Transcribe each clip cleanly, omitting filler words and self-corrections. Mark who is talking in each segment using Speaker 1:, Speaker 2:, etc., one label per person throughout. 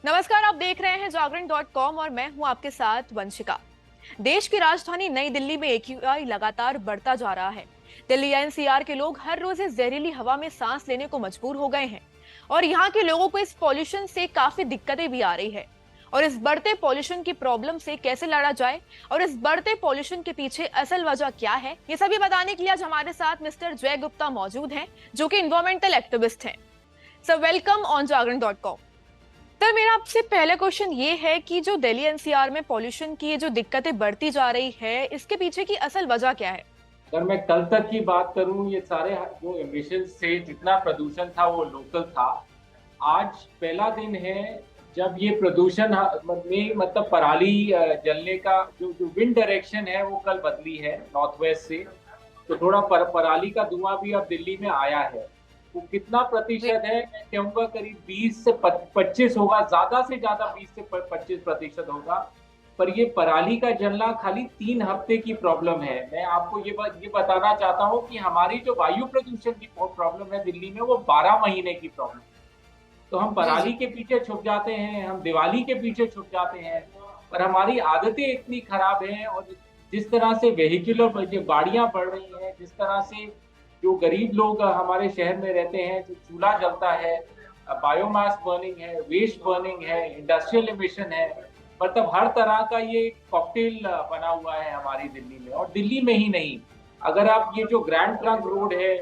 Speaker 1: नमस्कार, आप देख रहे हैं जागरण.com और मैं हूं आपके साथ वंशिका। देश की राजधानी नई दिल्ली में AQI लगातार बढ़ता जा रहा है। दिल्ली एनसीआर के लोग हर रोज इस जहरीली हवा में सांस लेने को मजबूर हो गए हैं और यहाँ के लोगों को इस पॉल्यूशन से काफी दिक्कतें भी आ रही है। और इस बढ़ते पॉल्यूशन की प्रॉब्लम से कैसे लड़ा जाए और इस बढ़ते पॉल्यूशन के पीछे असल वजह क्या है, ये सभी बताने के लिए आज हमारे साथ मिस्टर जय गुप्ता मौजूद हैं, जो कि इन्वायरमेंटल एक्टिविस्ट हैं। सर, वेलकम ऑन जागरण.com। सर, मेरा आपसे पहला क्वेश्चन ये है कि जो दिल्ली एनसीआर में पॉल्यूशन की ये जो दिक्कतें बढ़ती जा रही है, इसके पीछे की असल वजह क्या है?
Speaker 2: अगर मैं कल तक की बात करूं, ये सारे जो एमिशन से जितना प्रदूषण था वो लोकल था। आज पहला दिन है जब ये प्रदूषण में मतलब पराली जलने का जो जो विंड डायरेक्शन है वो कल बदली है नॉर्थ वेस्ट से। तो थोड़ा पराली का धुआं भी अब दिल्ली में आया है। वो कितना
Speaker 1: जी।
Speaker 2: प्रतिशत है, मैं कहूंगा करीब 20 से 25 होगा, ज्यादा से ज्यादा 20 से 25% होगा। पर ये पराली का जलना खाली 3 हफ्ते की प्रॉब्लम है। मैं आपको ये बताना चाहता हूँ कि हमारी जो वायु प्रदूषण की प्रॉब्लम है दिल्ली में, वो 12 महीने की प्रॉब्लम। तो हम
Speaker 1: जी।
Speaker 2: पराली
Speaker 1: जी।
Speaker 2: के पीछे छुप जाते हैं, हम दिवाली के पीछे छुप जाते हैं, पर हमारी आदतें इतनी खराब हैं। और जिस तरह से वेहिकुलर जो गाड़ियां बढ़ रही हैं, जिस तरह से जो गरीब लोग हमारे शहर में रहते हैं, जो चूल्हा जलता है, बायोमास बर्निंग है, वेस्ट बर्निंग है, इंडस्ट्रियल एमिशन है, मतलब हर तरह का ये कॉकटेल बना हुआ है हमारी दिल्ली में। और दिल्ली में ही नहीं, अगर आप ये जो ग्रैंड ट्रंक रोड है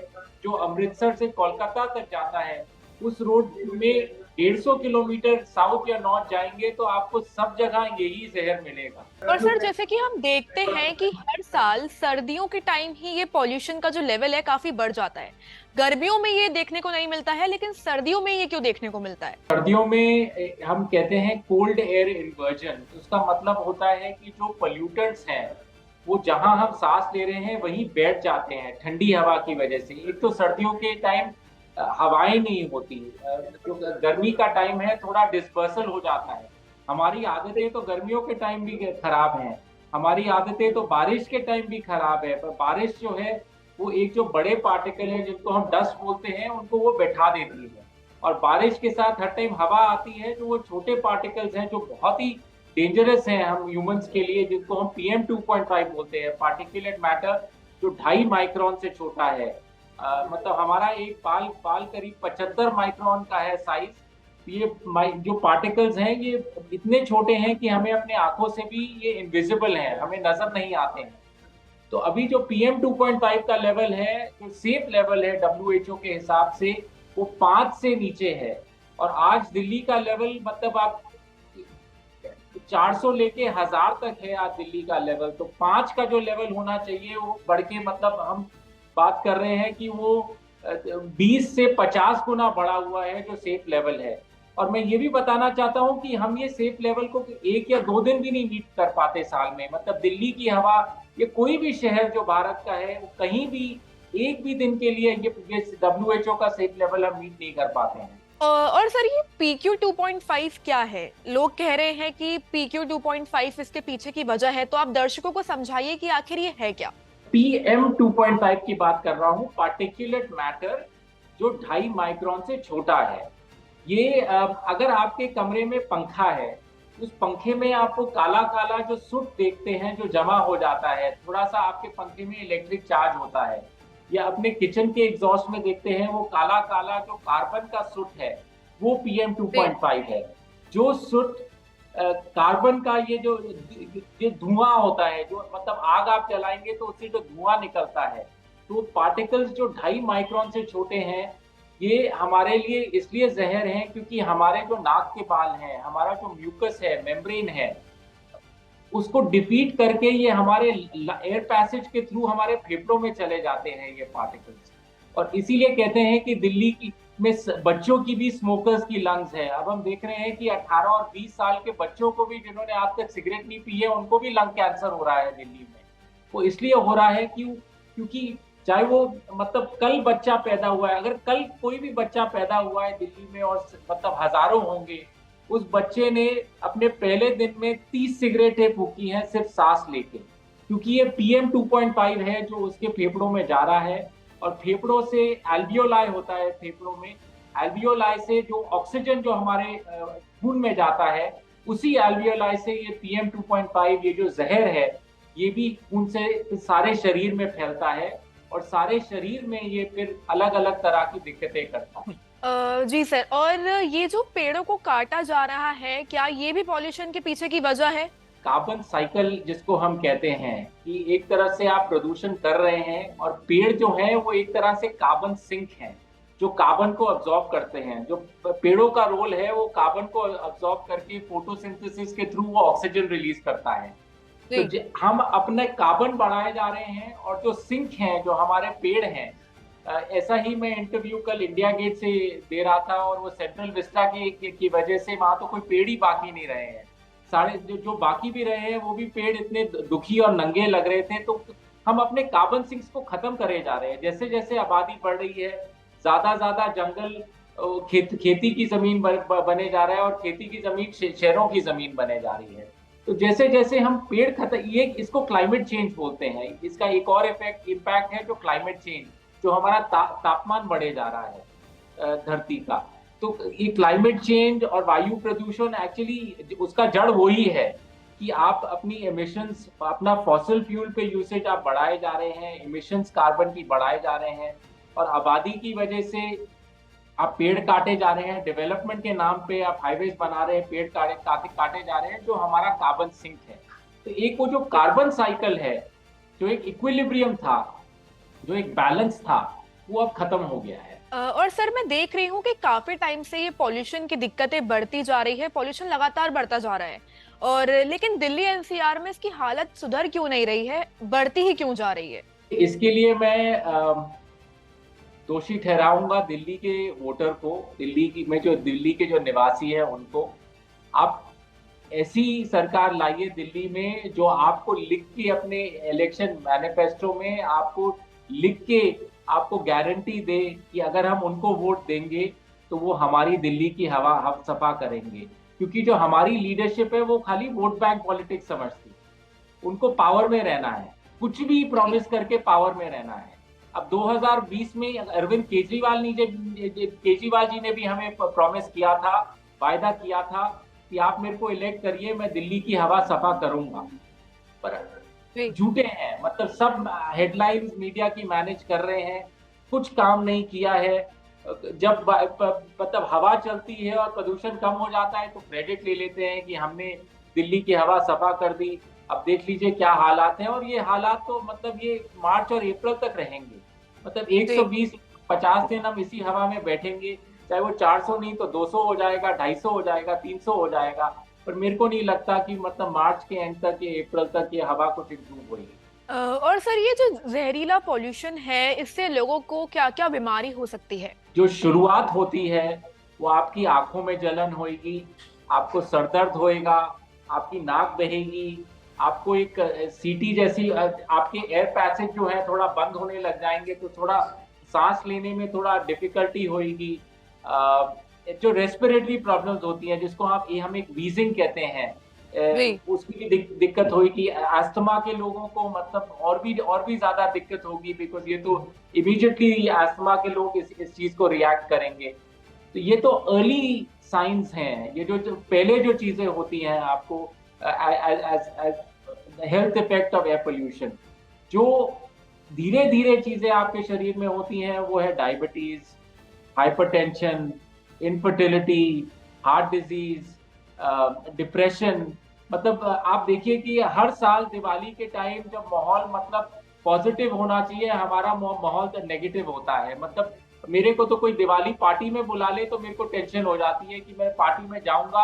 Speaker 2: जो अमृतसर से कोलकाता तक जाता है, उस रोड में 150 किलोमीटर साउथ या नॉर्थ जाएंगे तो आपको सब जगह यही जहर मिलेगा।
Speaker 1: और सर, जैसे कि हम देखते हैं कि हर साल सर्दियों के टाइम ही ये पॉल्यूशन का जो लेवल है काफी बढ़ जाता है। गर्मियों में ये देखने को नहीं मिलता है, लेकिन सर्दियों में ये क्यों देखने को मिलता है?
Speaker 2: सर्दियों में हम कहते हैं कोल्ड एयर इन्वर्जन। उसका मतलब होता है कि जो पोल्यूटेंट्स हैं वो जहां हम सांस ले रहे हैं वहीं बैठ जाते हैं ठंडी हवा की वजह से। एक तो सर्दियों के टाइम हवाएं नहीं होती, जो गर्मी का टाइम है थोड़ा डिस्पर्सल हो जाता है। हमारी आदतें तो गर्मियों के टाइम भी खराब हैं, हमारी आदतें तो बारिश के टाइम भी खराब है। पर बारिश जो है वो एक जो बड़े पार्टिकल है जिनको हम डस्ट बोलते हैं, उनको वो बैठा देती है। और बारिश के साथ हर टाइम हवा आती है तो वो छोटे पार्टिकल्स हैं जो बहुत ही डेंजरस हैं हम ह्यूमंस के लिए, जिनको हम PM2.5 बोलते हैं, पार्टिकुलेट मैटर, जो 2.5 माइक्रोन से छोटा है। मतलब हमारा एक बाल बाल करीब 75 माइक्रोन का है साइज। ये जो पार्टिकल्स हैं ये इतने छोटे हैं कि हमें अपने आंखों से भी ये इनविजिबल हैं, हमें नजर नहीं आते हैं। तो अभी जो PM2.5 का लेवल है, जो सेफ लेवल है WHO के हिसाब से, वो 5 से नीचे है। और आज दिल्ली का लेवल मतलब आप 400 लेके 1000 तक है आज दिल्ली का लेवल। तो 5 का जो लेवल होना चाहिए वो बढ़ के मतलब हम बात कर रहे हैं कि वो 20 से 50 गुना बढ़ा हुआ है जो सेफ लेवल है। और मैं ये भी बताना चाहता हूँ कि हम ये सेफ लेवल को 1 या 2 दिन भी नहीं मीट कर पाते साल में। मतलब दिल्ली की हवा, ये कोई भी शहर जो भारत का है, वो कहीं भी एक भी दिन के लिए ये WHO का सेफ लेवल हम मीट नहीं कर पाते हैं।
Speaker 1: और सर, ये PQ2.5 क्या है? लोग कह रहे हैं कि PQ2.5 इसके पीछे की वजह है, तो आप दर्शकों को समझाइए कि आखिर ये है क्या?
Speaker 2: PM2.5 की बात कर रहा हूँ, पार्टिकुलेट मैटर, जो 2.5 माइक्रोन से छोटा है। ये अगर आपके कमरे में पंखा है, उस पंखे में आपको काला काला जो सुट देखते हैं जो जमा हो जाता है, थोड़ा सा आपके पंखे में इलेक्ट्रिक चार्ज होता है, या अपने किचन के एग्जॉस्ट में देखते हैं वो काला काला जो कार्बन का सुट है, वो
Speaker 1: जी।
Speaker 2: PM2.5 है। जो सुट कार्बन का ये धुआं होता है, जो मतलब आग आप जलाएंगे तो उससे जो धुआं निकलता है, तो पार्टिकल्स जो 2.5 माइक्रोन से छोटे हैं, ये हमारे लिए इसलिए जहर हैं क्योंकि हमारे जो नाक के बाल हैं, हमारा जो म्यूकस है, मेम्ब्रेन है, उसको डिफीट करके ये हमारे एयर पैसेज के थ्रू हमारे फेफड़ों में चले जाते हैं ये पार्टिकल्स। और इसीलिए कहते हैं कि दिल्ली की में बच्चों की भी स्मोकर्स की लंग्स है। अब हम देख रहे हैं कि 18 और 20 साल के बच्चों को भी, जिन्होंने आज तक सिगरेट नहीं पी है, उनको भी लंग कैंसर हो रहा है दिल्ली में। वो इसलिए हो रहा है क्योंकि चाहे वो मतलब कल बच्चा पैदा हुआ है, अगर कल कोई भी बच्चा पैदा हुआ है दिल्ली में, और मतलब हजारों होंगे, उस बच्चे ने अपने पहले दिन में 30 सिगरेटें फूकी हैं सिर्फ सांस लेके, क्योंकि ये PM2.5 है जो उसके फेफड़ों में जा रहा है। और फेफड़ों से एल्वियोलाई होता है, फेफड़ों में एल्वियोलाई से जो ऑक्सीजन जो हमारे खून में जाता है, उसी एल्वियोलाई से ये PM2.5 ये जो जहर है ये भी खून से सारे शरीर में फैलता है और सारे शरीर में ये फिर अलग अलग तरह की दिक्कतें करता है।
Speaker 1: जी सर, और ये जो पेड़ों को काटा जा रहा है, क्या ये भी पॉल्यूशन के पीछे की वजह है?
Speaker 2: कार्बन साइकिल जिसको हम कहते हैं कि एक तरह से आप प्रदूषण कर रहे हैं और पेड़ जो है वो एक तरह से कार्बन सिंक हैं जो कार्बन को अब्जॉर्ब करते हैं। जो पेड़ों का रोल है वो कार्बन को अब्जॉर्ब करके फोटोसिंथेसिस के थ्रू वो ऑक्सीजन रिलीज करता है। तो
Speaker 1: जी।
Speaker 2: हम अपने कार्बन बढ़ाए जा रहे हैं और जो सिंक हैं जो हमारे पेड़ हैं, ऐसा ही मैं इंटरव्यू कल इंडिया गेट से दे रहा था और वो सेंट्रल विस्टा की वजह से वहां तो कोई पेड़ ही बाकी नहीं रहे हैं। सारे जो बाकी भी रहे हैं वो भी पेड़ इतने दुखी और नंगे लग रहे थे। तो हम अपने कार्बन सिंक्स को खत्म करे जा रहे हैं। जैसे जैसे आबादी बढ़ रही है, ज्यादा ज्यादा जंगल खेती की जमीन बने जा रहा है और खेती की जमीन शहरों की जमीन बने जा रही है। तो जैसे जैसे हम पेड़ खत्म, ये इसको क्लाइमेट चेंज बोलते हैं। इसका एक और इम्पैक्ट है जो क्लाइमेट चेंज, जो हमारा तापमान बढ़े जा रहा है धरती का। तो ये क्लाइमेट चेंज और वायु प्रदूषण एक्चुअली उसका जड़ वही है कि आप अपनी एमिशंस, अपना फॉसिल फ्यूल पे यूसेज आप बढ़ाए जा रहे हैं, एमिशंस कार्बन की बढ़ाए जा रहे हैं और आबादी की वजह से आप पेड़ काटे जा रहे हैं। डेवलपमेंट के नाम पे आप हाईवेज बना रहे हैं, पेड़ काटे जा रहे हैं जो हमारा कार्बन सिंक है। तो एक वो जो कार्बन साइकिल है, जो एक इक्विलिब्रियम था, जो एक बैलेंस था, वो अब खत्म हो गया है।
Speaker 1: और सर मैं देख रही हूँ कि काफी टाइम से ये पॉल्यूशन की दिक्कतें बढ़ती जा रही है, पॉल्यूशन लगातार बढ़ता जा रहा है, और लेकिन दिल्ली एनसीआर में इसकी हालत सुधर क्यों नहीं रही है, बढ़ती ही क्यों जा रही है?
Speaker 2: इसके लिए मैं दोषी ठहराऊंगा दिल्ली के वोटर को, दिल्ली के जो निवासी हैं उनको। आप ऐसी सरकार लाइए दिल्ली में जो आपको लिख के अपने इलेक्शन मैनिफेस्टो में आपको लिख के आपको गारंटी दे कि अगर हम उनको वोट देंगे तो वो हमारी दिल्ली की हवा हम सफा करेंगे। क्योंकि जो हमारी लीडरशिप है वो खाली वोट बैंक पॉलिटिक्स समझती, उनको पावर में रहना है, कुछ भी प्रॉमिस करके पावर में रहना है। अब 2020 में अरविंद केजरीवाल जी ने भी हमें प्रॉमिस किया था, वायदा किया था कि आप मेरे को इलेक्ट करिए, मैं दिल्ली की हवा सफा करूंगा। पर झूठे हैं, मतलब सब हेडलाइंस मीडिया की मैनेज कर रहे हैं, कुछ काम नहीं किया है। जब मतलब हवा चलती है और प्रदूषण कम हो जाता है तो क्रेडिट ले लेते हैं कि हमने दिल्ली की हवा सफा कर दी। अब देख लीजिए क्या हालात हैं, और ये हालात तो मतलब ये मार्च और अप्रैल तक रहेंगे। मतलब 120-50 दिन हम इसी हवा में बैठेंगे, चाहे वो 400 नहीं तो 200 हो जाएगा, 250 हो जाएगा, 300 हो जाएगा। पर मेरे को नहीं लगता कि मतलब मार्च के एंड तक या अप्रैल तक ये हवा कुछ इम्प्रूव होगी।
Speaker 1: और सर ये जो जहरीला पॉल्यूशन है, इससे लोगों को क्या क्या बीमारी हो सकती है?
Speaker 2: जो शुरुआत होती है वो आपकी आंखों में जलन होगी, आपको सर दर्द होएगा, आपकी नाक बहेगी, आपको एक सीटी जैसी आपके एयर पैसेज जो है थोड़ा बंद होने लग जाएंगे, तो थोड़ा सांस लेने में थोड़ा डिफिकल्टी होगी। जो रेस्पिरेटरी प्रॉब्लम्स होती हैं जिसको हम एक वीजिंग कहते हैं, उसकी भी दिक्कत होगी। अस्थमा के लोगों को मतलब और भी ज्यादा दिक्कत होगी, बिकॉज ये तो इमीडिएटली अस्थमा के लोग इस चीज को रिएक्ट करेंगे। तो ये तो अर्ली साइंस हैं, ये जो पहले जो चीजें होती हैं आपको health effect of air pollution. जो धीरे धीरे चीजें आपके शरीर में होती हैं वो है diabetes, hypertension, infertility, heart disease, depression. मतलब आप देखिए कि हर साल दिवाली के टाइम जब माहौल मतलब पॉजिटिव होना चाहिए, हमारा माहौल तो नेगेटिव होता है। मतलब मेरे को तो कोई दिवाली पार्टी में बुला ले तो मेरे को टेंशन हो जाती है कि मैं पार्टी में जाऊंगा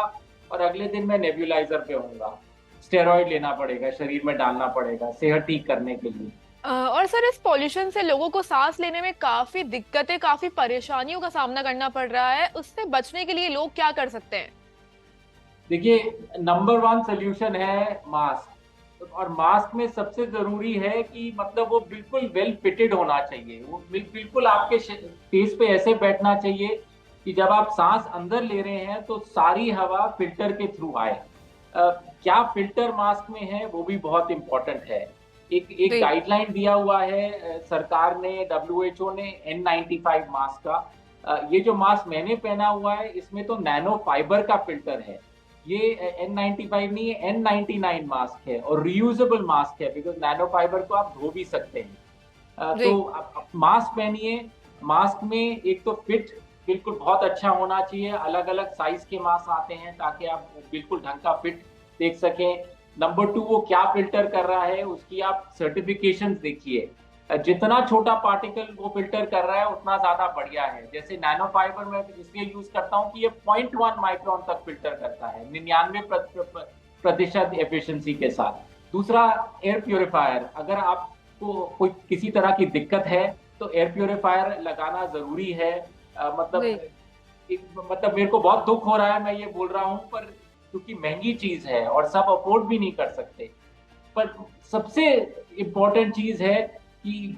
Speaker 2: और अगले दिन मैं नेब्यूलाइजर पे होऊंगा, स्टेरॉइड लेना पड़ेगा, शरीर में डालना पड़ेगा सेहत ठीक करने के लिए।
Speaker 1: और सर इस पॉल्यूशन से लोगों को सांस लेने में काफी दिक्कतें, काफी परेशानियों का सामना करना पड़ रहा है, उससे बचने के लिए लोग क्या कर सकते हैं?
Speaker 2: देखिए, नंबर 1 सोल्यूशन है मास्क। और मास्क में सबसे जरूरी है कि मतलब वो बिल्कुल वेल फिटेड होना चाहिए, वो बिल्कुल आपके फेस पे ऐसे बैठना चाहिए कि जब आप सांस अंदर ले रहे हैं तो सारी हवा फिल्टर के थ्रू आए। क्या फिल्टर मास्क में है वो भी बहुत इंपॉर्टेंट है। एक गाइडलाइन दिया हुआ है सरकार ने, WHO ने N95 मास्क का। ये जो मास्क मैंने पहना हुआ है इसमें तो नैनो फाइबर का फिल्टर है। ये N95 नहीं है, N99 मास्क है और रियूजेबल मास्क है, बिकॉज नैनो फाइबर को आप धो भी सकते हैं।
Speaker 1: जी।
Speaker 2: तो आप मास्क पहनिए। मास्क में एक तो फिट बिल्कुल बहुत अच्छा होना चाहिए, अलग अलग साइज के मास्क आते हैं ताकि आप बिल्कुल ढंग का फिट देख सकें। नंबर 2, वो क्या फिल्टर कर रहा है उसकी आप सर्टिफिकेशन देखिए। जितना छोटा पार्टिकल वो फिल्टर कर रहा है उतना ज्यादा बढ़िया है। जैसे नैनो फाइबर में इसलिए यूज करता हूँ कि ये 0.1 माइक्रोन तक फिल्टर करता है, 99% एफिशिएंसी के साथ। दूसरा, एयर प्योरीफायर। अगर आपको कोई किसी तरह की दिक्कत है तो एयर प्योरीफायर लगाना जरूरी है।
Speaker 1: जी।
Speaker 2: मतलब मेरे को बहुत दुख हो रहा है मैं ये बोल रहा हूँ, पर क्योंकि महंगी चीज है और सब अफोर्ड भी नहीं कर सकते। पर सबसे इम्पोर्टेंट चीज है कि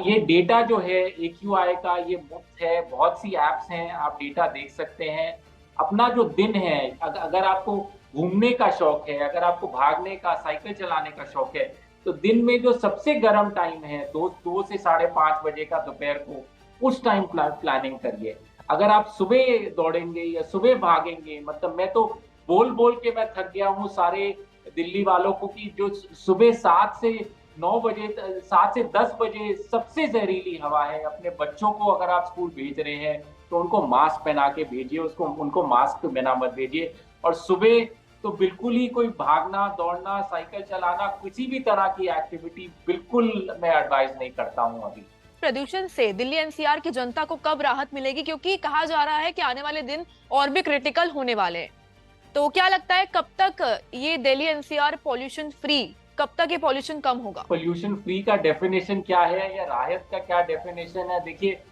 Speaker 2: ये डेटा जो है AQI का, ये मुफ्त है। बहुत सी एप्स हैं, आप डेटा देख सकते हैं। अपना जो दिन है, अगर आपको घूमने का शौक है, अगर आपको भागने का, साइकिल चलाने का शौक है, तो दिन में जो सबसे गर्म टाइम है 2 से 5:30 बजे का दोपहर को, उस टाइम प्लानिंग करिए। अगर आप सुबह दौड़ेंगे या सुबह भागेंगे, मतलब मैं तो बोल बोल के मैं थक गया हूँ सारे दिल्ली वालों को कि जो सुबह 7 से 9 बजे, 7 से 10 बजे सबसे जहरीली हवा है। अपने बच्चों को अगर आप स्कूल भेज रहे हैं तो उनको मास्क पहना के भेजिए, उनको मास्क बिना मत भेजिए। और सुबह तो बिल्कुल ही कोई भागना, दौड़ना, साइकिल चलाना, किसी भी तरह की एक्टिविटी बिल्कुल मैं एडवाइज नहीं करता हूँ अभी।
Speaker 1: प्रदूषण से दिल्ली एनसीआर की जनता को कब राहत मिलेगी, क्योंकि कहा जा रहा है कि आने वाले दिन और भी क्रिटिकल होने वाले हैं। तो क्या लगता है कब तक ये दिल्ली एनसीआर पॉल्यूशन फ्री, कब तक ये पॉल्यूशन कम होगा?
Speaker 2: पोल्यूशन फ्री का डेफिनेशन क्या है या राहत का क्या डेफिनेशन है? देखिए,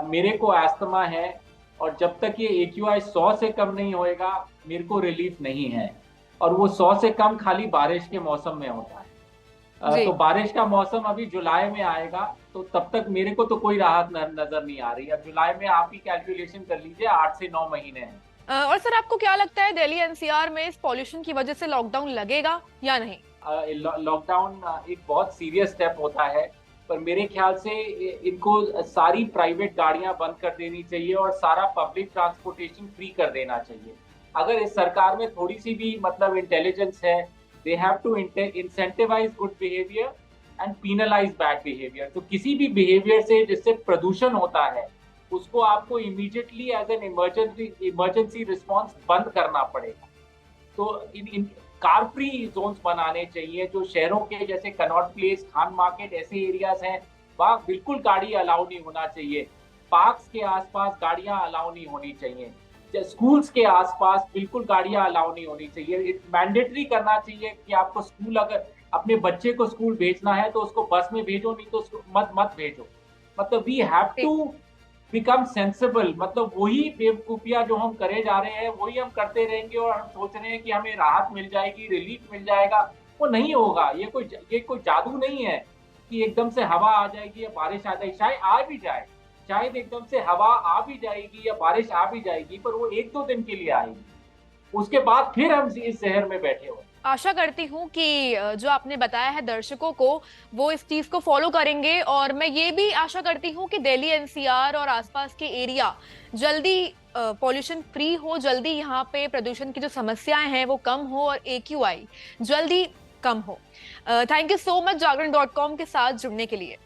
Speaker 2: मेरे को अस्थमा है और जब तक ये AQI 100 से कम नहीं होएगा मेरे को रिलीफ नहीं है। और वो 100 से कम खाली बारिश के मौसम में होता है।
Speaker 1: जी।
Speaker 2: तो बारिश का मौसम अभी जुलाई में आएगा, तो तब तक मेरे को तो कोई राहत नजर नहीं आ रही। अब जुलाई में आप ही कैलकुलेशन कर लीजिए, 8 से 9 महीने हैं।
Speaker 1: और सर, आपको क्या लगता है दिल्ली एनसीआर में इस पॉल्यूशन की वजह से लॉकडाउन लगेगा या नहीं?
Speaker 2: लॉकडाउन एक बहुत सीरियस स्टेप होता है, पर मेरे ख्याल से इनको सारी प्राइवेट गाड़ियां बंद कर देनी चाहिए और सारा पब्लिक ट्रांसपोर्टेशन फ्री कर देना चाहिए। अगर इस सरकार में थोड़ी सी भी मतलब इंटेलिजेंस है, they have to incentivise good behaviour and penalise bad behaviour. तो किसी भी बिहेवियर से जिससे प्रदूषण होता है उसको आपको immediately as an emergency response बंद करना पड़ेगा। तो इन कार फ्री जोन्स बनाने चाहिए। जो शहरों के जैसे कनॉट प्लेस, खान मार्केट ऐसे एरियाज हैं, वहाँ बिल्कुल गाड़ी अलाउ नहीं होना चाहिए। पार्क्स के आसपास गाड़ियां अलाउ नहीं होनी चाहिए। स्कूल्स के आसपास बिल्कुल गाड़ियां अलाउ नहीं होनी चाहिए। मैंडेटरी करना चाहिए कि आपको स्कूल, अगर अपने बच्चे को स्कूल भेजना है तो उसको बस में भेजो, नहीं तो उसको मत मत भेजो। मतलब we have to become sensible. मतलब वही बेवकूफियां जो हम करे जा रहे हैं वही हम करते रहेंगे और हम सोच रहे हैं कि हमें राहत मिल जाएगी, रिलीफ मिल जाएगा। वो नहीं होगा। ये कोई जादू नहीं है कि एकदम से हवा आ जाएगी या बारिश आ जाएगी। शायद आ भी जाए, शायद एकदम से हवा आ भी जाएगी या बारिश आ भी जाएगी, पर वो 1-2 दिन के लिए आएगी। उसके बाद फिर हम इस शहर में बैठे हो।
Speaker 1: आशा करती हूँ कि जो आपने बताया है दर्शकों को, वो इस चीज को फॉलो करेंगे। और मैं ये भी आशा करती हूँ कि दिल्ली एनसीआर और आसपास के एरिया जल्दी पॉल्यूशन फ्री हो, जल्दी यहाँ पे प्रदूषण की जो समस्याएं हैं वो कम हो और AQI जल्दी कम हो। थैंक यू सो मच जागरण.com के साथ जुड़ने के लिए।